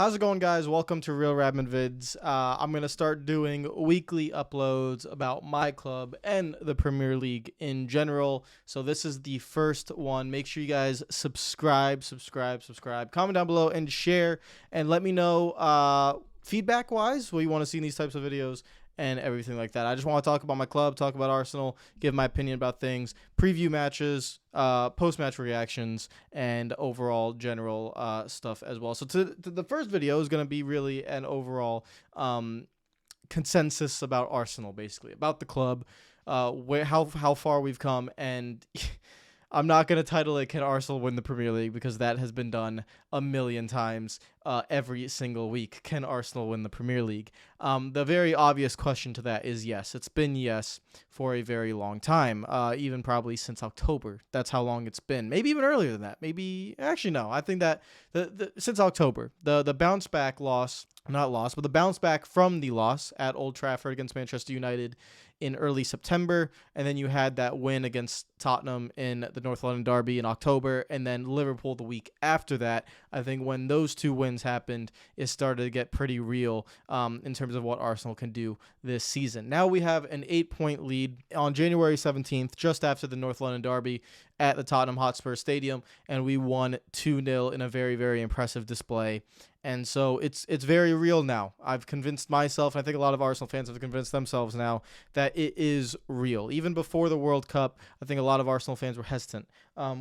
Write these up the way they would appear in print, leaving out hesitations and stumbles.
How's it going, guys? Welcome to Real Radman Vids. I'm going to start doing weekly uploads about my club and the Premier League in general. So this is the first one. Make sure you guys subscribe. Comment down below and share. And let me know feedback-wise what you want to see in these types of videos and everything like that. I just want to talk about my club, talk about Arsenal, give my opinion about things, preview matches, post-match reactions, and overall general stuff as well. So the first video is going to be really an overall consensus about Arsenal, basically, about the club, how far we've come, and I'm not going to title it "Can Arsenal win the Premier League?" because that has been done a million times every single week. Can Arsenal win the Premier League? The very obvious question to that is yes. It's been yes for a very long time, even probably since October. That's how long it's been. Maybe even earlier than that. Maybe actually no. I think that since October, the bounce back loss, not loss, but the bounce back from the loss at Old Trafford against Manchester United in early September, and then you had that win against Tottenham in the North London Derby in October, and then Liverpool the week after that. I think when those two wins happened, it started to get pretty real in terms of what Arsenal can do this season. Now we have an 8-point lead on January 17th, just after the North London Derby at the Tottenham Hotspur Stadium, and we won 2-0 in a very, very impressive display. And so it's very real now. I've convinced myself, and I think a lot of Arsenal fans have convinced themselves now, that it is real. Even before the World Cup, I think a lot of Arsenal fans were hesitant.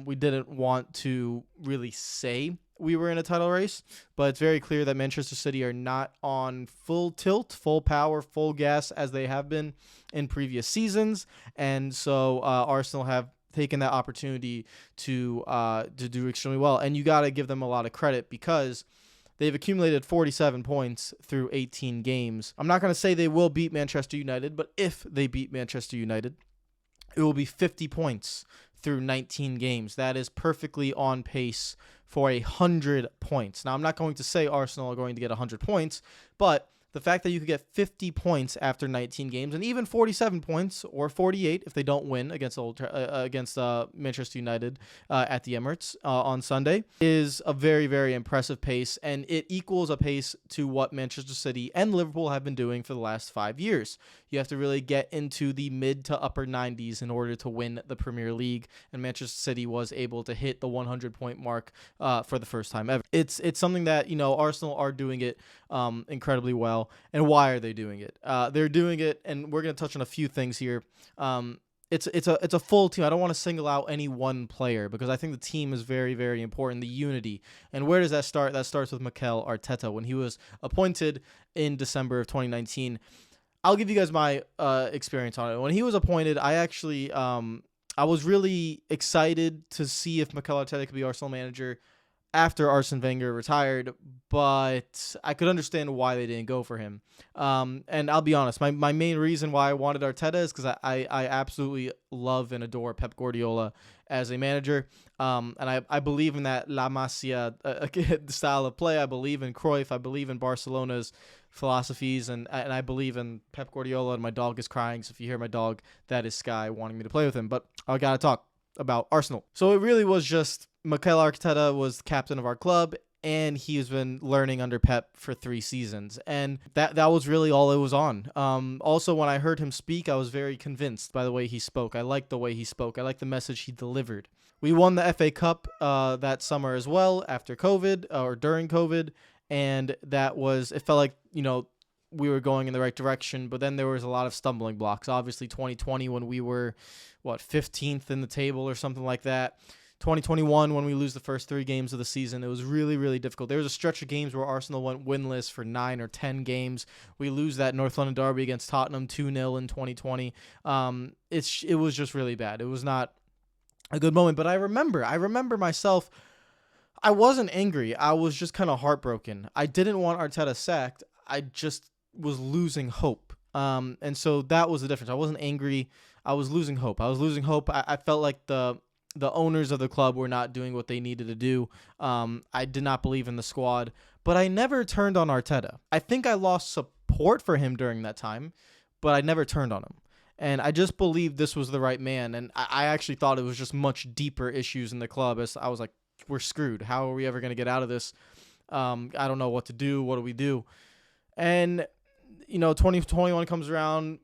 We didn't want to really say we were in a title race, but it's very clear that Manchester City are not on full tilt, full power, full gas as they have been in previous seasons. And so Arsenal have taken that opportunity to do extremely well. And you got to give them a lot of credit because they've accumulated 47 points through 18 games. I'm not going to say they will beat Manchester United, but if they beat Manchester United, it will be 50 points through 19 games. That is perfectly on pace for 100 points. Now, I'm not going to say Arsenal are going to get 100 points, but the fact that you could get 50 points after 19 games and even 47 points or 48 if they don't win against Manchester United at the Emirates on Sunday is a very, very impressive pace, and it equals a pace to what Manchester City and Liverpool have been doing for the last 5 years. You have to really get into the mid to upper 90s in order to win the Premier League, and Manchester City was able to hit the 100-point mark for the first time ever. It's something that, Arsenal are doing it incredibly well. And why are they doing it? They're doing it, and we're going to touch on a few things here. It's a full team. I don't want to single out any one player because I think the team is very, very important, the unity. And where does that start? That starts with Mikel Arteta. When he was appointed in December of 2019, I'll give you guys my experience on it. When he was appointed, I actually I was really excited to see if Mikel Arteta could be Arsenal manager after Arsene Wenger retired, but I could understand why they didn't go for him. And I'll be honest, my main reason why I wanted Arteta is because I absolutely love and adore Pep Guardiola as a manager. And I believe in that La Masia style of play. I believe in Cruyff. I believe in Barcelona's philosophies, and I believe in Pep Guardiola, and my dog is crying. So if you hear my dog, that is Sky wanting me to play with him. But I got to talk about Arsenal. So it really was just Mikel Arteta was captain of our club, and he's been learning under Pep for 3 seasons. And that was really all it was on. Also, when I heard him speak, I was very convinced by the way he spoke. I liked the way he spoke. I liked the message he delivered. We won the FA Cup that summer as well after COVID or during COVID. And it felt like, we were going in the right direction, but then there was a lot of stumbling blocks. Obviously, 2020 when we were, 15th in the table or something like that. 2021 when we lose the first 3 games of the season, it was really, really difficult. There was a stretch of games where Arsenal went winless for 9 or 10 games. We lose that North London Derby against Tottenham 2-0 in 2020. It was just really bad. It was not a good moment, but I remember myself. I wasn't angry. I was just kind of heartbroken. I didn't want Arteta sacked. I just was losing hope. And so that was the difference. I wasn't angry. I was losing hope. I felt like the owners of the club were not doing what they needed to do. I did not believe in the squad, but I never turned on Arteta. I think I lost support for him during that time, but I never turned on him. And I just believed this was the right man. And I actually thought it was just much deeper issues in the club. As I was like, we're screwed. How are we ever going to get out of this? I don't know what to do. What do we do? And 2021 comes around,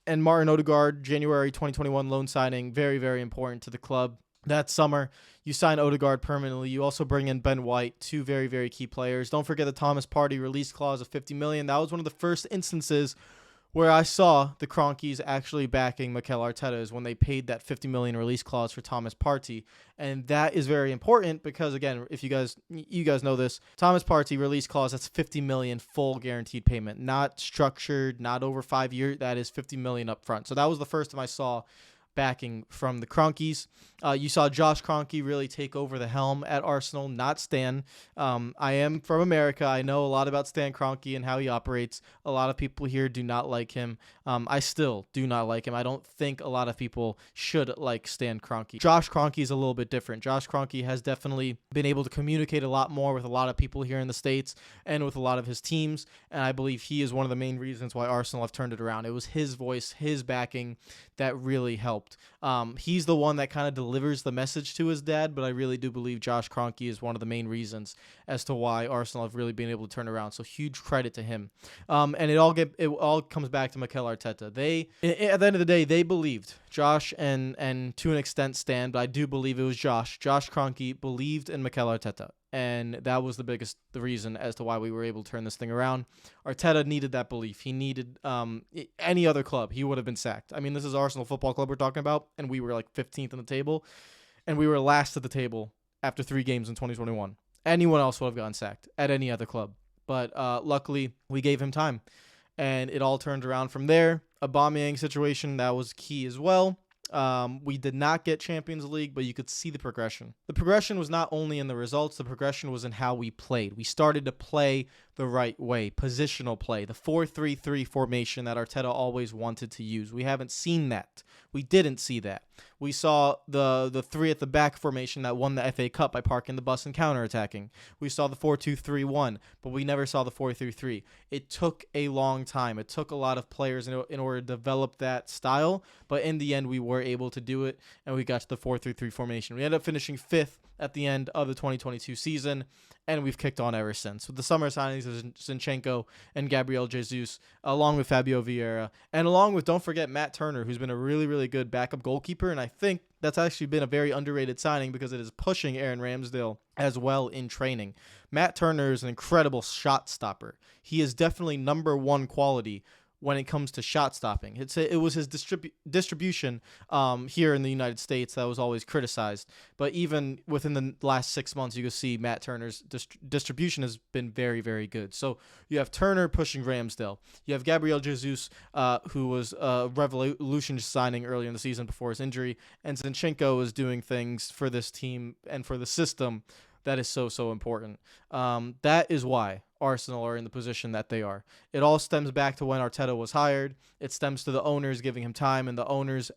and Martin Odegaard, January 2021 loan signing, very, very important to the club. That summer, you sign Odegaard permanently. You also bring in Ben White, two very, very key players. Don't forget the Thomas Partey release clause of $50 million. That was one of the first instances where I saw the Kroenkes actually backing Mikel Arteta, is when they paid that $50 million release clause for Thomas Partey. And that is very important because, again, if you guys know this, Thomas Partey release clause, that's $50 million full guaranteed payment, not structured, not over 5 years. That is $50 million up front. So that was the first time I saw backing from the Kroenkes. You saw Josh Kroenke really take over the helm at Arsenal, not Stan. I am from America. I know a lot about Stan Kroenke and how he operates. A lot of people here do not like him. I still do not like him. I don't think a lot of people should like Stan Kroenke. Josh Kroenke is a little bit different. Josh Kroenke has definitely been able to communicate a lot more with a lot of people here in the States and with a lot of his teams, and I believe he is one of the main reasons why Arsenal have turned it around. It was his voice, his backing that really helped. He's the one that kind of delivers the message to his dad, but I really do believe Josh Kroenke is one of the main reasons as to why Arsenal have really been able to turn around. So huge credit to him. And it all comes back to Mikel Arteta. At the end of the day, they believed Josh and to an extent Stan, but I do believe it was Josh. Josh Kroenke believed in Mikel Arteta. And that was the reason as to why we were able to turn this thing around. Arteta needed that belief. He needed any other club, he would have been sacked. I mean, this is Arsenal Football Club we're talking about, and we were like 15th on the table, and we were last at the table after 3 games in 2021. Anyone else would have gotten sacked at any other club. But luckily, we gave him time, and it all turned around from there. Aubameyang situation, that was key as well. We did not get Champions League, but you could see the progression. The progression was not only in the results, the progression was in how we played. We started to play the right way, positional play, the 4-3-3 formation that Arteta always wanted to use. We haven't seen that. We didn't see that. We saw the 3 at the back formation that won the FA Cup by parking the bus and counterattacking. We saw the 4-2-3-1, but we never saw the 4-3-3. It took a long time. It took a lot of players in order to develop that style, but in the end, we were able to do it, and we got to the 4-3-3 formation. We ended up finishing 5th at the end of the 2022 season, and we've kicked on ever since. With the summer signings of Zinchenko and Gabriel Jesus, along with Fabio Vieira, and along with, don't forget, Matt Turner, who's been a really, really good backup goalkeeper, and I think that's actually been a very underrated signing because it is pushing Aaron Ramsdale as well in training. Matt Turner is an incredible shot stopper. He is definitely number 1 quality when it comes to shot stopping. It was his distribution here in the United States that was always criticized. But even within the last 6 months, you can see Matt Turner's distribution has been very, very good. So you have Turner pushing Ramsdale. You have Gabriel Jesus, who was a revolution signing earlier in the season before his injury. And Zinchenko is doing things for this team and for the system that is so, so important. That is why Arsenal are in the position that they are. It all stems back to when Arteta was hired. It stems to the owners giving him time and the owners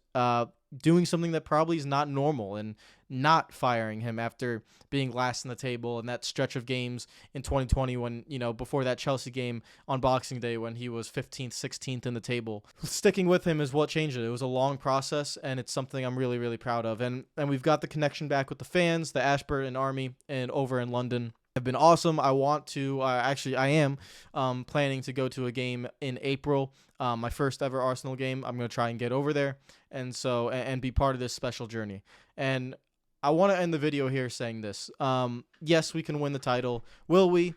doing something that probably is not normal and not firing him after being last in the table and that stretch of games in 2020 when, before that Chelsea game on Boxing Day when he was 15th, 16th in the table. Sticking with him is what changed it. It was a long process, and it's something I'm really, really proud of. And we've got the connection back with the fans, the Ashburton Army, and over in London have been awesome. I want to, I am planning to go to a game in April, my first ever Arsenal game. I'm going to try and get over there and be part of this special journey. And I want to end the video here saying this. Yes, we can win the title. Will we?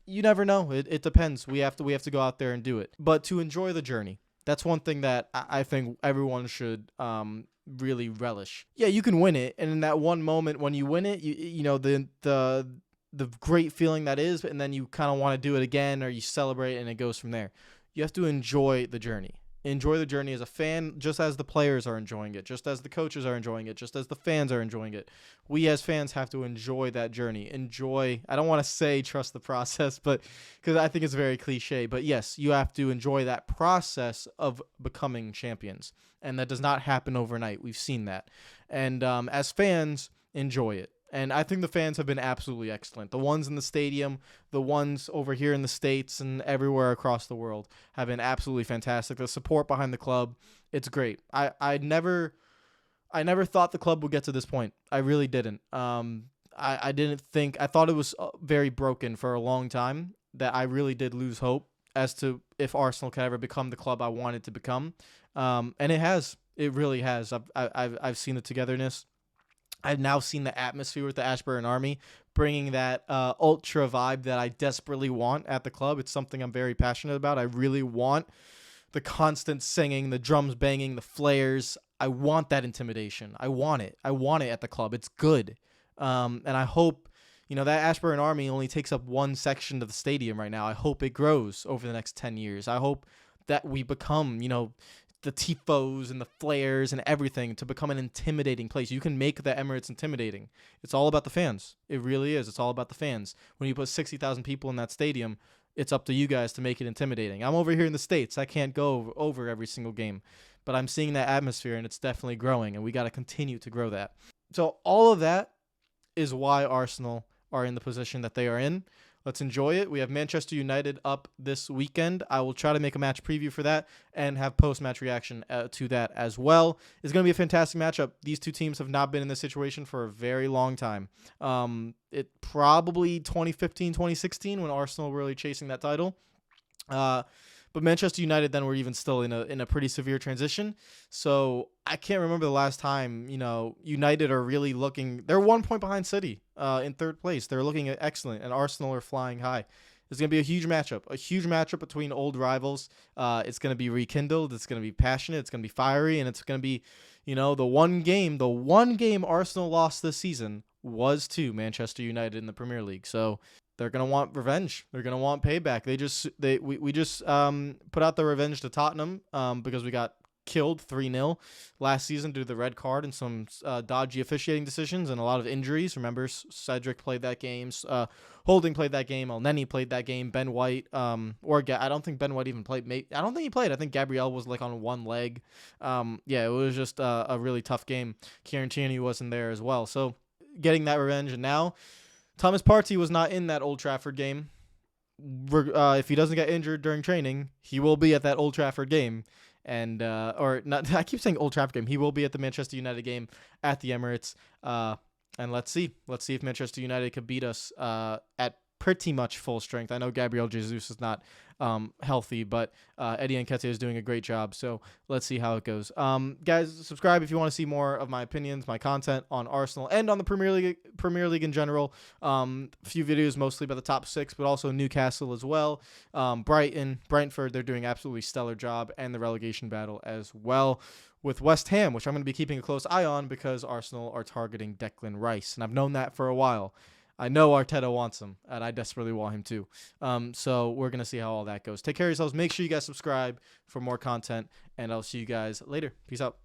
You never know. It depends. We have to go out there and do it. But to enjoy the journey, that's one thing that I think everyone should really relish. Yeah, you can win it, and in that one moment when you win it, the great feeling that is, and then you kind of want to do it again, or you celebrate, and it goes from there. You have to enjoy the journey. Enjoy the journey as a fan, just as the players are enjoying it, just as the coaches are enjoying it, just as the fans are enjoying it. We as fans have to enjoy that journey. I don't want to say trust the process, but because I think it's very cliche, but yes, you have to enjoy that process of becoming champions. And that does not happen overnight. We've seen that. And as fans, enjoy it. And I think the fans have been absolutely excellent. The ones in the stadium, the ones over here in the States and everywhere across the world have been absolutely fantastic. The support behind the club, it's great. I never thought the club would get to this point. I really didn't. I didn't think, I thought it was very broken for a long time, that I really did lose hope as to if Arsenal could ever become the club I wanted to become. And it has. It really has. I've seen the togetherness. I've now seen the atmosphere with the Ashburn Army, bringing that ultra vibe that I desperately want at the club. It's something I'm very passionate about. I really want the constant singing, the drums banging, the flares. I want that intimidation. I want it. I want it at the club. It's good. And I hope, that Ashburn Army only takes up one section of the stadium right now. I hope it grows over the next 10 years. I hope that we become, the tifos and the flares and everything to become an intimidating place. You can make the Emirates intimidating. It's all about the fans. It really is. It's all about the fans. When you put 60,000 people in that stadium, it's up to you guys to make it intimidating. I'm over here in the States. I can't go over every single game, but I'm seeing that atmosphere, and it's definitely growing, and we got to continue to grow that. So all of that is why Arsenal are in the position that they are in. Let's enjoy it. We have Manchester United up this weekend. I will try to make a match preview for that and have post-match reaction to that as well. It's going to be a fantastic matchup. These two teams have not been in this situation for a very long time. It probably 2015, 2016 when Arsenal were really chasing that title. But Manchester United then were even still in a pretty severe transition. So I can't remember the last time, United are really looking. They're 1 point behind City in third place. They're looking excellent, and Arsenal are flying high. It's going to be a huge matchup between old rivals. It's going to be rekindled. It's going to be passionate. It's going to be fiery, and it's going to be, the one game Arsenal lost this season was to Manchester United in the Premier League. So they're gonna want revenge. They're gonna want payback. We just put out the revenge to Tottenham because we got killed 3-0 last season due to the red card and some dodgy officiating decisions and a lot of injuries. Remember, Cedric played that game. Holding played that game. Elneny played that game. Ben White, I don't think Ben White even played. I don't think he played. I think Gabriel was like on one leg. It was just a really tough game. Kieran Tierney wasn't there as well. So getting that revenge, and now Thomas Partey was not in that Old Trafford game. If he doesn't get injured during training, he will be at that Old Trafford game. And or not, I keep saying Old Trafford game. He will be at the Manchester United game at the Emirates. And let's see if Manchester United could beat us at pretty much full strength. I know Gabriel Jesus is not healthy, but Eddie Nketiah is doing a great job. So let's see how it goes. Guys, subscribe if you want to see more of my opinions, my content on Arsenal and on the Premier League in general. A few videos mostly about the top 6, but also Newcastle as well. Brighton, Brentford, they're doing absolutely stellar job, and the relegation battle as well with West Ham, which I'm going to be keeping a close eye on because Arsenal are targeting Declan Rice, and I've known that for a while. I know Arteta wants him, and I desperately want him too. So we're going to see how all that goes. Take care of yourselves. Make sure you guys subscribe for more content, and I'll see you guys later. Peace out.